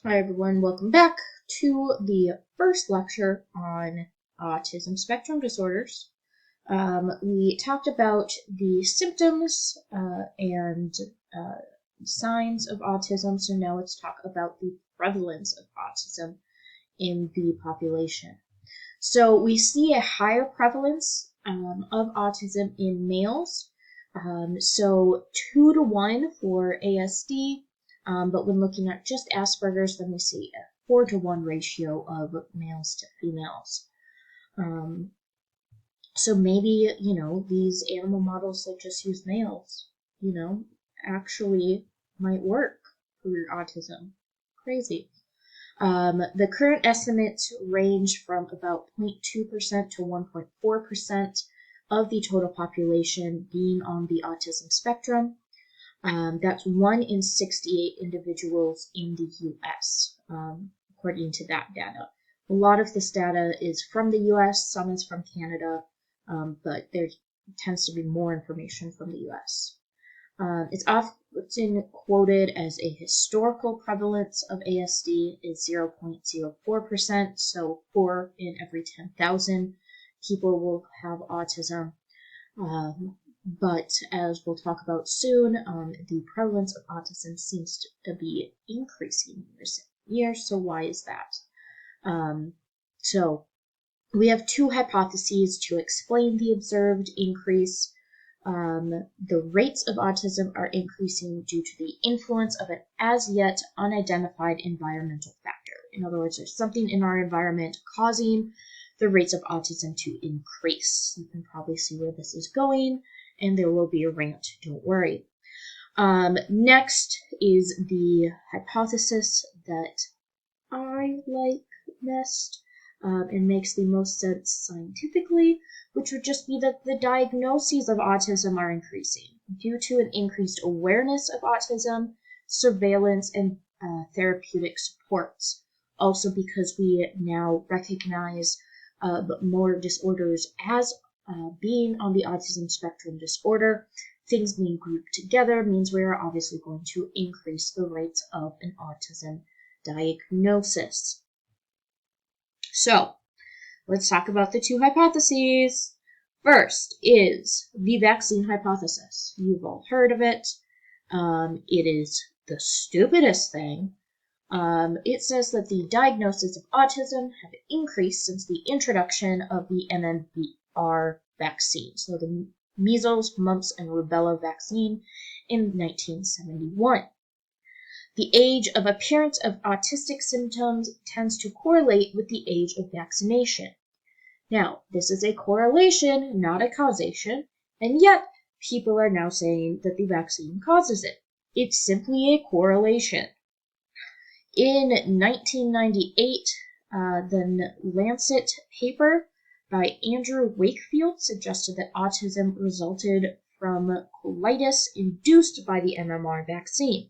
Hi everyone, welcome back to the first lecture on autism spectrum disorders. We talked about the symptoms and signs of autism, so now let's talk about the prevalence of autism in the population. So we see a higher prevalence of autism in males, so 2 to 1 for ASD. But when looking at just Asperger's, then we see a 4 to 1 ratio of males to females. So maybe, these animal models that just use males, actually might work for your autism. Crazy. The current estimates range from about 0.2% to 1.4% of the total population being on the autism spectrum. That's 1 in 68 individuals in the U.S., according to that data. A lot of this data is from the U.S., some is from Canada, but there tends to be more information from the U.S. It's often quoted as a historical prevalence of ASD is 0.04%, so 4 in every 10,000 people will have autism. But as we'll talk about soon, the prevalence of autism seems to be increasing in recent years. So why is that? So we have two hypotheses to explain the observed increase. The rates of autism are increasing due to the influence of an as yet unidentified environmental factor. In other words, there's something in our environment causing the rates of autism to increase. You can probably see where this is going, and there will be a rant, don't worry. Next is the hypothesis that I like best and makes the most sense scientifically, which would just be that the diagnoses of autism are increasing due to an increased awareness of autism, surveillance, and therapeutic supports. Also because we now recognize more disorders as being on the autism spectrum disorder, things being grouped together means we are obviously going to increase the rates of an autism diagnosis. So, let's talk about the two hypotheses. First is the vaccine hypothesis. You've all heard of it. It is the stupidest thing. It says that the diagnosis of autism have increased since the introduction of the MMR vaccine, so the measles, mumps, and rubella vaccine in 1971. The age of appearance of autistic symptoms tends to correlate with the age of vaccination. Now, this is a correlation, not a causation, and yet people are now saying that the vaccine causes it. It's simply a correlation. In 1998, the Lancet paper by Andrew Wakefield suggested that autism resulted from colitis induced by the MMR vaccine.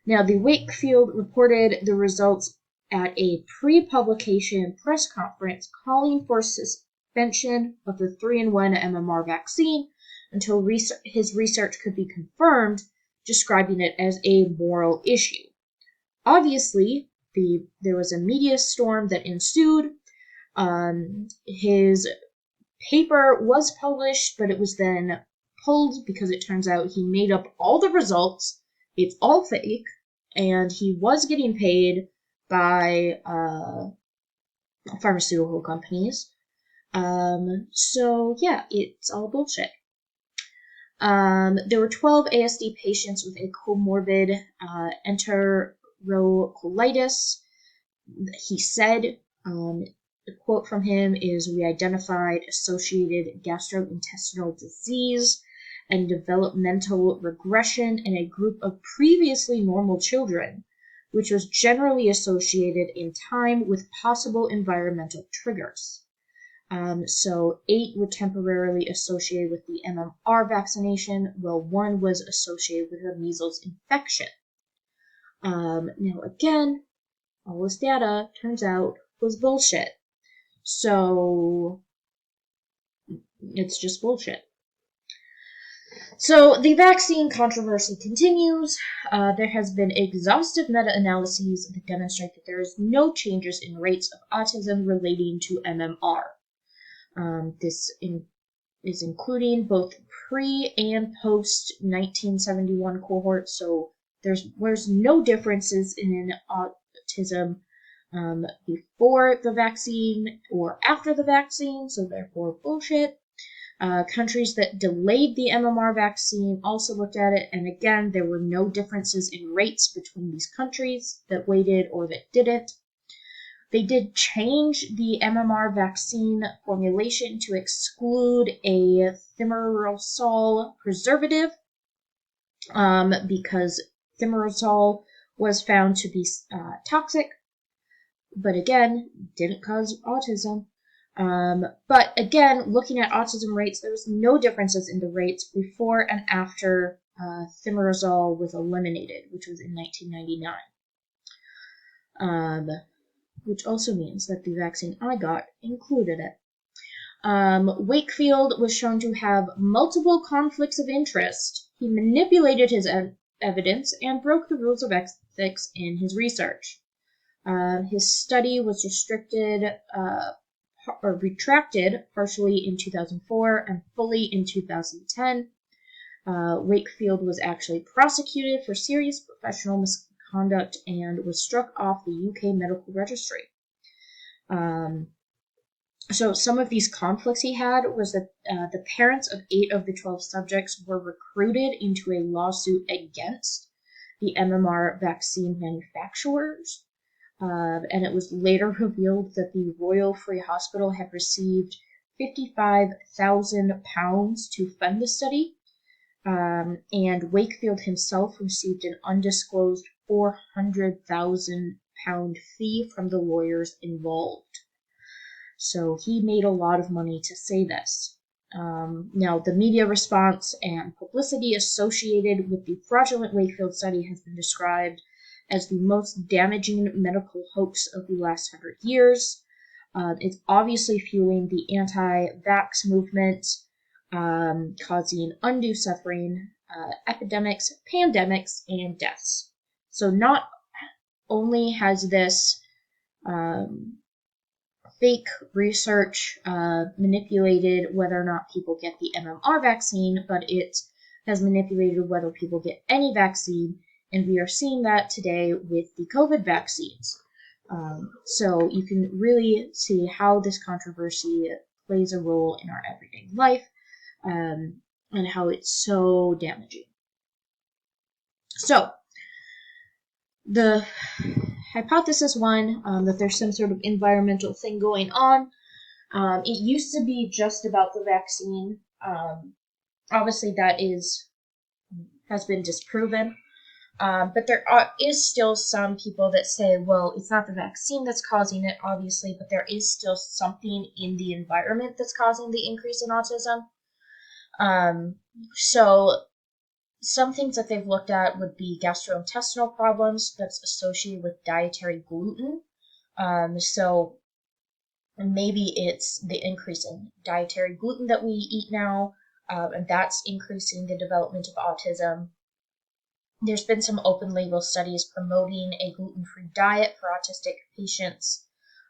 Now, the Wakefield reported the results at a pre-publication press conference calling for suspension of the 3-in-1 MMR vaccine until his research could be confirmed, describing it as a moral issue. Obviously, there was a media storm that ensued. His paper was published, but it was then pulled because it turns out he made up all the results. It's all fake, and he was getting paid by pharmaceutical companies. So yeah, it's all bullshit. There were 12 ASD patients with a comorbid enterocolitis. He said, the quote from him is, "We identified associated gastrointestinal disease and developmental regression in a group of previously normal children, which was generally associated in time with possible environmental triggers." So 8 were temporarily associated with the MMR vaccination, while 1 was associated with a measles infection. Now again, all this data, turns out, was bullshit. So, it's just bullshit. So the vaccine controversy continues. There has been exhaustive meta-analyses that demonstrate that there is no changes in rates of autism relating to MMR. This is including both pre and post 1971 cohorts, so there's no differences in autism before the vaccine or after the vaccine, so therefore bullshit. Countries that delayed the MMR vaccine also looked at it, and again, there were no differences in rates between these countries that waited or that didn't. They did change the MMR vaccine formulation to exclude a thimerosal preservative because thimerosal was found to be toxic, but again, didn't cause autism. But again, looking at autism rates, there was no differences in the rates before and after thimerosal was eliminated, which was in 1999. Which also means that the vaccine I got included it. Wakefield was shown to have multiple conflicts of interest. He manipulated his evidence and broke the rules of ethics in his research. His study was retracted partially in 2004 and fully in 2010. Wakefield was actually prosecuted for serious professional misconduct and was struck off the UK medical registry. So some of these conflicts he had was that the parents of 8 of the 12 subjects were recruited into a lawsuit against the MMR vaccine manufacturers. And it was later revealed that the Royal Free Hospital had received £55,000 to fund the study, and Wakefield himself received an undisclosed £400,000 fee from the lawyers involved. So he made a lot of money to say this. Now, the media response and publicity associated with the fraudulent Wakefield study has been described as the most damaging medical hoax of the last 100 years. It's obviously fueling the anti-vax movement, causing undue suffering, epidemics, pandemics, and deaths. So not only has this fake research manipulated whether or not people get the MMR vaccine, but it has manipulated whether people get any vaccine. And we are seeing that today with the COVID vaccines. So you can really see how this controversy plays a role in our everyday life and how it's so damaging. So the hypothesis one, that there's some sort of environmental thing going on. It used to be just about the vaccine. Obviously that has been disproven. But there is still some people that say, well, it's not the vaccine that's causing it, obviously, but there is still something in the environment that's causing the increase in autism. So some things that they've looked at would be gastrointestinal problems that's associated with dietary gluten. So maybe it's the increase in dietary gluten that we eat now, and that's increasing the development of autism. There's been some open label studies promoting a gluten-free diet for autistic patients,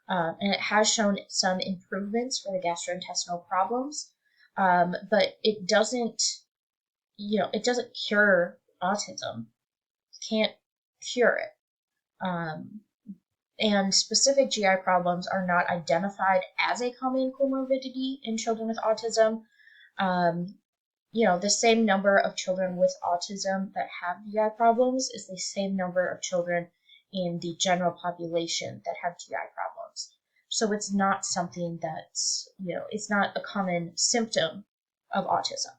and it has shown some improvements for the gastrointestinal problems, but it doesn't cure autism. Can't cure it. And specific GI problems are not identified as a common comorbidity in children with autism. The same number of children with autism that have GI problems is the same number of children in the general population that have GI problems. So it's not something that's, it's not a common symptom of autism.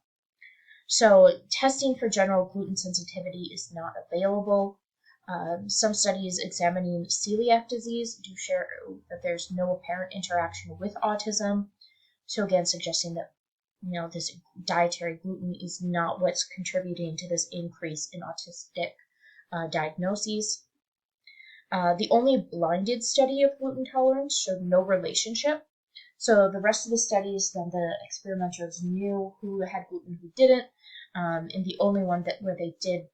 So testing for general gluten sensitivity is not available. Some studies examining celiac disease do show that there's no apparent interaction with autism. So again, suggesting that this dietary gluten is not what's contributing to this increase in autistic diagnoses. The only blinded study of gluten tolerance showed no relationship. So the rest of the studies, then the experimenters knew who had gluten, who didn't. And the only one where they did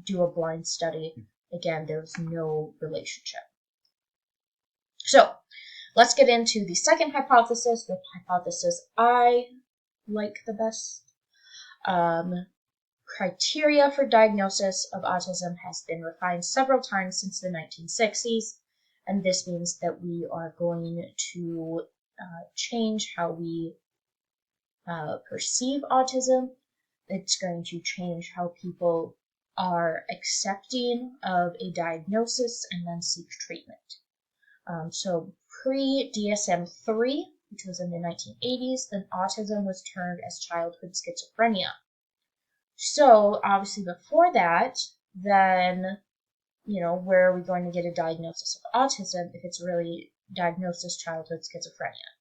do a blind study, again, there was no relationship. So let's get into the second hypothesis, the hypothesis I like the best. Criteria for diagnosis of autism has been refined several times since the 1960s, and this means that we are going to change how we perceive autism. It's going to change how people are accepting of a diagnosis and then seek treatment. So pre-DSM-3, which was in the 1980s, then autism was termed as childhood schizophrenia. So obviously before that, then, where are we going to get a diagnosis of autism if it's really diagnosed as childhood schizophrenia?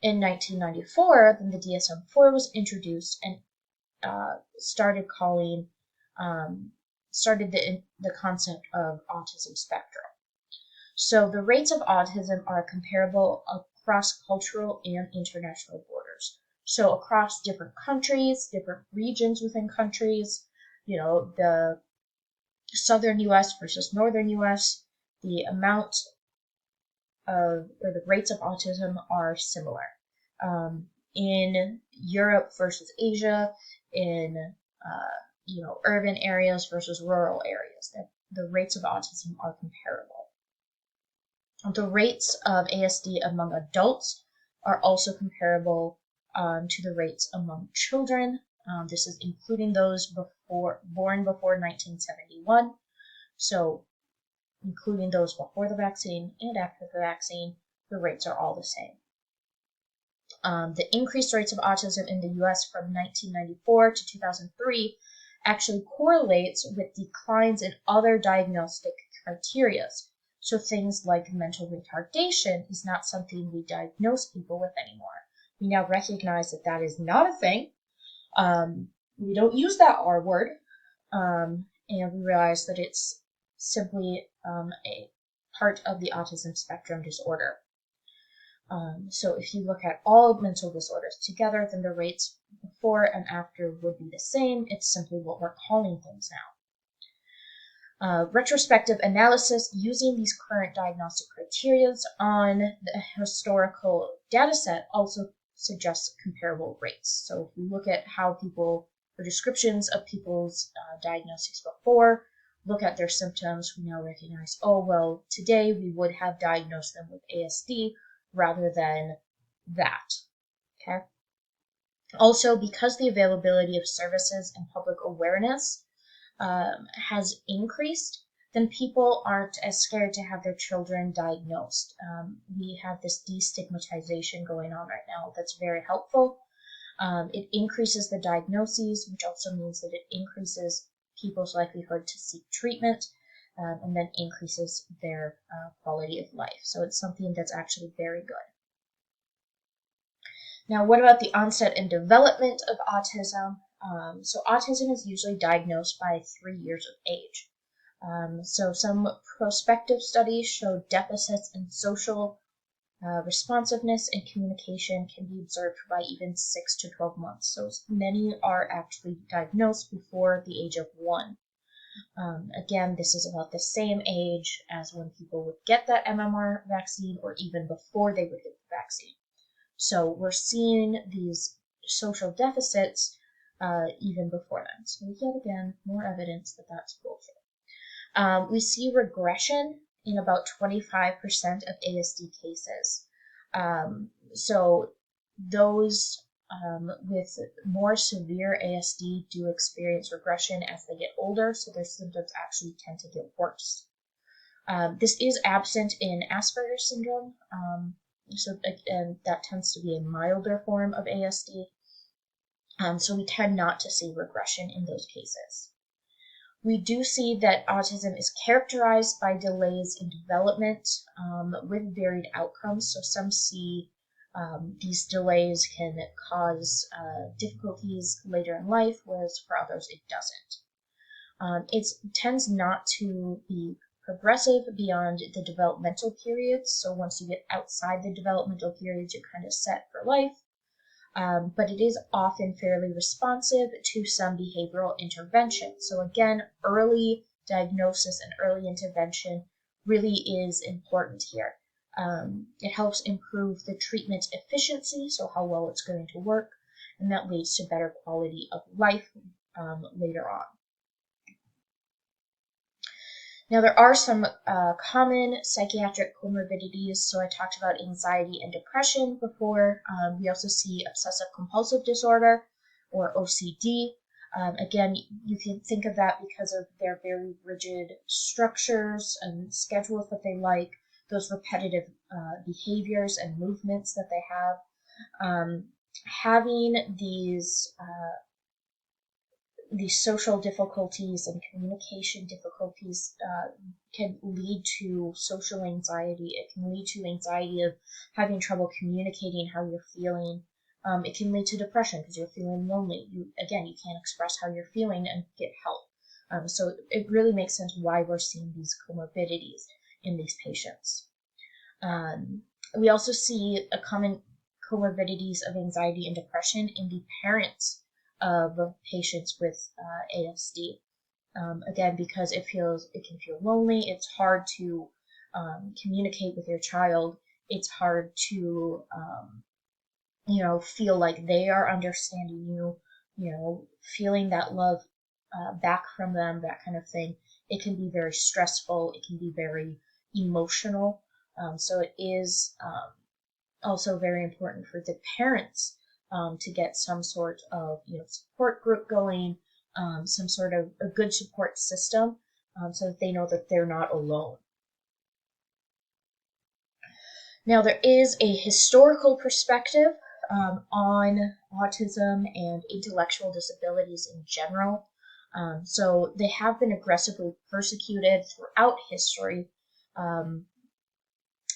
In 1994, then the DSM-4 was introduced and started the concept of autism spectrum. So the rates of autism are comparable across cultural and international borders. So across different countries, different regions within countries, the southern U.S. versus northern U.S., the amount of, or the rates of autism are similar. In Europe versus Asia, in urban areas versus rural areas, the rates of autism are comparable. The rates of ASD among adults are also comparable to the rates among children. This is including those born before 1971. So including those before the vaccine and after the vaccine, the rates are all the same. The increased rates of autism in the U.S. from 1994 to 2003 actually correlates with declines in other diagnostic criteria. So things like mental retardation is not something we diagnose people with anymore. We now recognize that that is not a thing. We don't use that R word, and we realize that it's simply a part of the autism spectrum disorder. So if you look at all mental disorders together, then the rates before and after would be the same. It's simply what we're calling things now. Retrospective analysis using these current diagnostic criteria on the historical data set also suggests comparable rates. So if we look at how the descriptions of people's diagnoses before, look at their symptoms, we now recognize, oh, well, today we would have diagnosed them with ASD rather than that, okay? Also, because the availability of services and public awareness has increased, then people aren't as scared to have their children diagnosed. We have this destigmatization going on right now that's very helpful. It increases the diagnoses, which also means that it increases people's likelihood to seek treatment, and then increases their quality of life. So it's something that's actually very good. Now, what about the onset and development of autism? So autism is usually diagnosed by 3 years of age. So some prospective studies show deficits in social responsiveness and communication can be observed by even 6 to 12 months. So many are actually diagnosed before the age of 1. Again, this is about the same age as when people would get that MMR vaccine or even before they would get the vaccine. So we're seeing these social deficits even before then. So yet again, more evidence that that's bullshit. We see regression in about 25% of ASD cases. So those with more severe ASD do experience regression as they get older, so their symptoms actually tend to get worse. This is absent in Asperger's syndrome, so again, that tends to be a milder form of ASD. So we tend not to see regression in those cases. We do see that autism is characterized by delays in development with varied outcomes. So some see these delays can cause difficulties later in life, whereas for others it doesn't. It tends not to be progressive beyond the developmental periods. So once you get outside the developmental periods, you're kind of set for life. but it is often fairly responsive to some behavioral intervention. So again, early diagnosis and early intervention really is important here. It helps improve the treatment efficiency, so how well it's going to work, and that leads to better quality of life later on. Now, there are some common psychiatric comorbidities. So I talked about anxiety and depression before. We also see obsessive compulsive disorder, or OCD. Again, you can think of that because of their very rigid structures and schedules that they like, those repetitive behaviors and movements that they have. Having these social difficulties and communication difficulties can lead to social anxiety. It can lead to anxiety of having trouble communicating how you're feeling. It can lead to depression because you're feeling lonely. You can't express how you're feeling and get help. So it really makes sense why we're seeing these comorbidities in these patients. We also see a common comorbidities of anxiety and depression in the parents of patients with ASD. Again, because it can feel lonely. It's hard to communicate with your child. It's hard to feel like they are understanding you. Feeling that love back from them, that kind of thing. It can be very stressful. It can be very emotional. So it is also very important for the parents to get some sort of support group going, some sort of a good support system, so that they know that they're not alone. Now, there is a historical perspective on autism and intellectual disabilities in general. So they have been aggressively persecuted throughout history.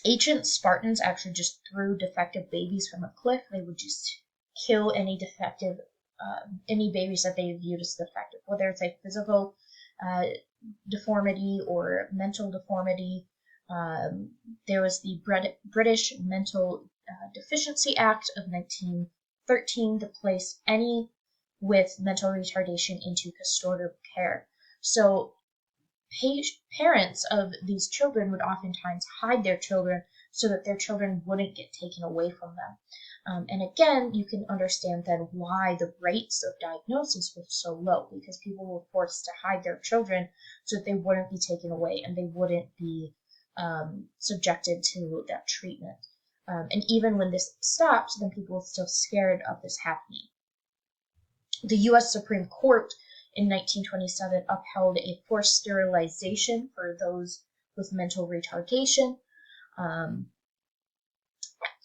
Ancient Spartans actually just threw defective babies from a cliff. They would just kill any babies that they viewed as defective, whether it's a physical deformity or mental deformity. There was the British Mental Deficiency Act of 1913 to place any with mental retardation into custodial care. So parents of these children would oftentimes hide their children so that their children wouldn't get taken away from them. And again, you can understand then why the rates of diagnosis were so low, because people were forced to hide their children so that they wouldn't be taken away and they wouldn't be subjected to that treatment. And even when this stopped, then people were still scared of this happening. The U.S. Supreme Court in 1927 upheld a forced sterilization for those with mental retardation.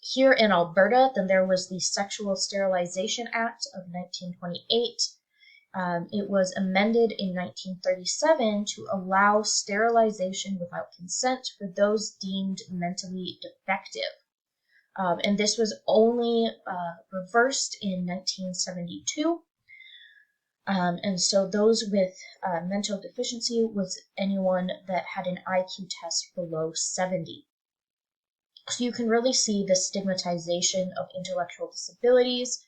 Here in Alberta, then there was the Sexual Sterilization Act of 1928. It was amended in 1937 to allow sterilization without consent for those deemed mentally defective. And this was only reversed in 1972. And so those with mental deficiency was anyone that had an IQ test below 70. So you can really see the stigmatization of intellectual disabilities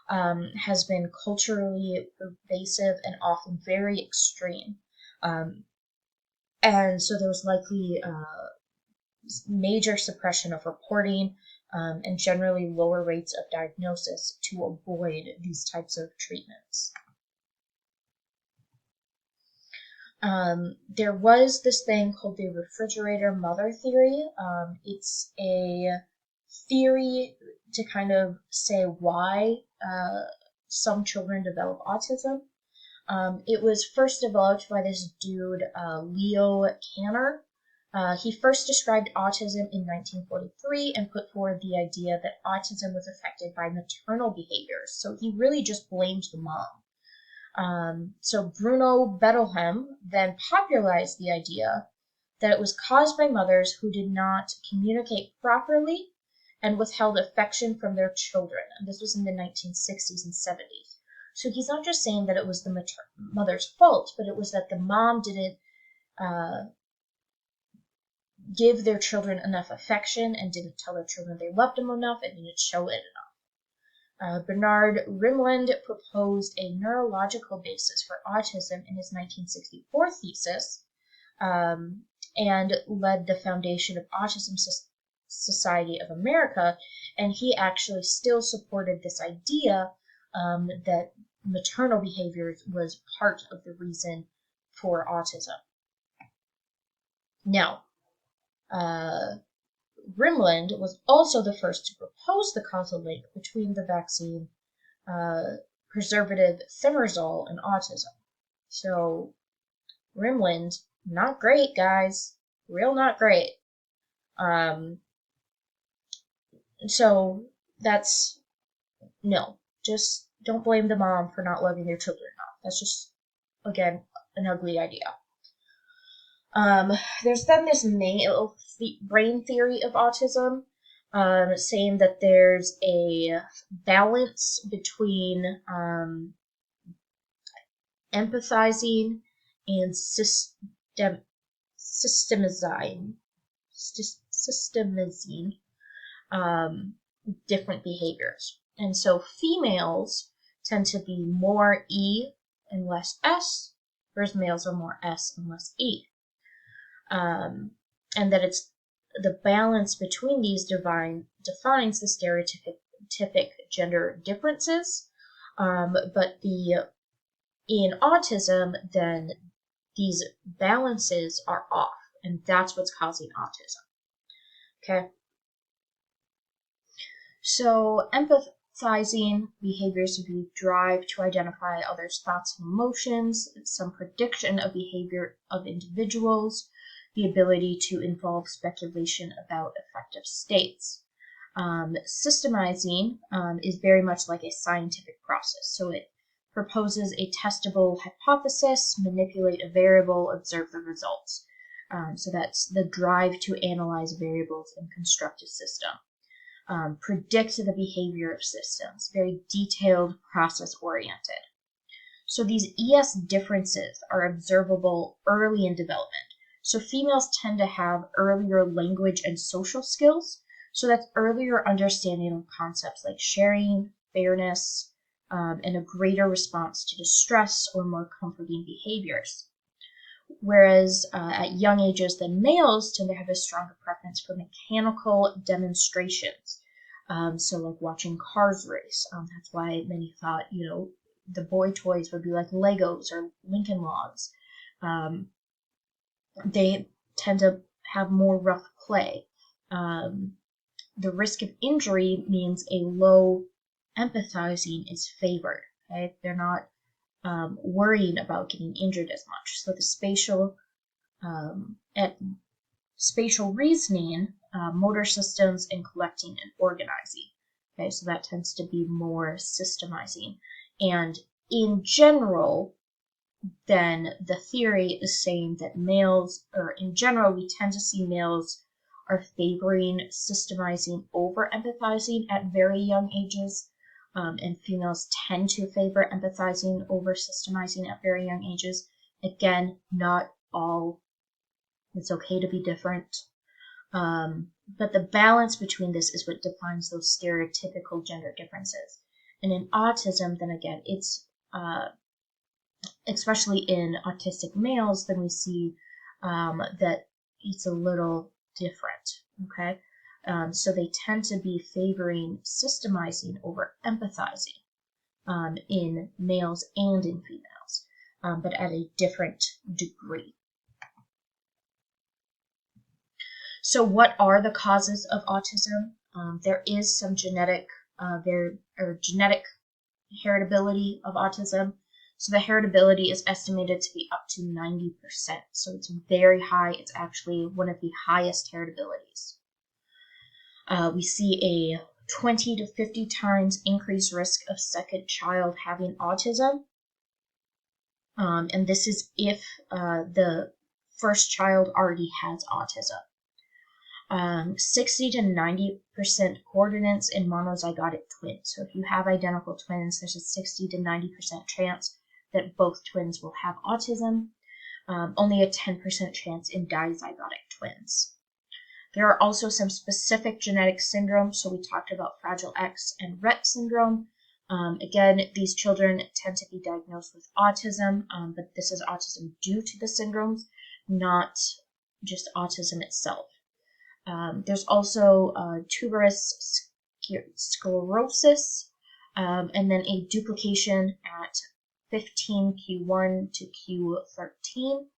has been culturally pervasive and often very extreme. And so there was likely major suppression of reporting and generally lower rates of diagnosis to avoid these types of treatments. There was this thing called the refrigerator mother theory. It's a theory to kind of say why some children develop autism. It was first developed by this dude, Leo Kanner. He first described autism in 1943 and put forward the idea that autism was affected by maternal behaviors. So he really just blamed the mom. So Bruno Bettelheim then popularized the idea that it was caused by mothers who did not communicate properly and withheld affection from their children. And this was in the 1960s and 70s. So he's not just saying that it was the mother's fault, but it was that the mom didn't give their children enough affection and didn't tell their children they loved them enough and didn't show it Bernard Rimland proposed a neurological basis for autism in his 1964 thesis, and led the foundation of Autism Society of America, and he actually still supported this idea that maternal behavior was part of the reason for autism. Now, Rimland was also the first to propose the causal link between the vaccine preservative thimerosal and autism. So, Rimland, not great, guys. Real not great. So, that's, no. Just don't blame the mom for not loving their children enough. That's just, again, an ugly idea. There's then this male brain theory of autism, saying that there's a balance between empathizing and systemizing different behaviors. And so females tend to be more E and less S, whereas males are more S and less E. And that it's the balance between these defines the stereotypic gender differences, but in autism, then these balances are off, and that's what's causing autism. Okay. So empathizing behaviors would be drive to identify others' thoughts and emotions, some prediction of behavior of individuals, the ability to involve speculation about affective states. Systemizing is very much like a scientific process. So it proposes a testable hypothesis, manipulate a variable, observe the results. So that's the drive to analyze variables and construct a system. Predict the behavior of systems, very detailed, process-oriented. So these ES differences are observable early in development. So females tend to have earlier language and social skills, so that's earlier understanding of concepts like sharing, fairness, and a greater response to distress or more comforting behaviors. Whereas at young ages, the males tend to have a stronger preference for mechanical demonstrations. So like watching cars race. That's why many thought, the boy toys would be like Legos or Lincoln Logs. They tend to have more rough play. The risk of injury means a low empathizing is favored. Okay? They're not worrying about getting injured as much. So the spatial reasoning, motor systems, and collecting and organizing. Okay, so that tends to be more systemizing. And in general, then the theory is saying that males, or in general, we tend to see males are favoring systemizing over empathizing at very young ages. And females tend to favor empathizing over systemizing at very young ages. Again, not all. It's okay to be different. But the balance between this is what defines those stereotypical gender differences. And in autism, then again, it's especially in autistic males, then we see that it's a little different. Okay. So they tend to be favoring systemizing over empathizing in males and in females, but at a different degree. So what are the causes of autism? There is some genetic heritability of autism. So the heritability is estimated to be up to 90%. So it's very high. It's actually one of the highest heritabilities. We see a 20 to 50 times increased risk of second child having autism. And this is if the first child already has autism. 60 to 90% coordinates in monozygotic twins. So if you have identical twins, there's a 60 to 90% chance that both twins will have autism. Only a 10% chance in dizygotic twins. There are also some specific genetic syndromes. So we talked about Fragile X and Rett syndrome. Again, these children tend to be diagnosed with autism, but this is autism due to the syndromes, not just autism itself. There's also tuberous sclerosis, and then a duplication at 15q1 to q13.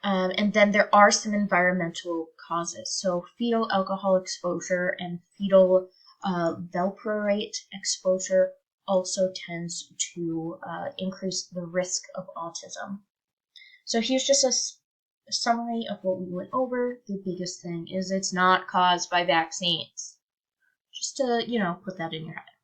And then there are some environmental causes. So fetal alcohol exposure and fetal valproate exposure also tends to increase the risk of autism. So here's just a summary of what we went over. The biggest thing is it's not caused by vaccines. Just to, put that in your head.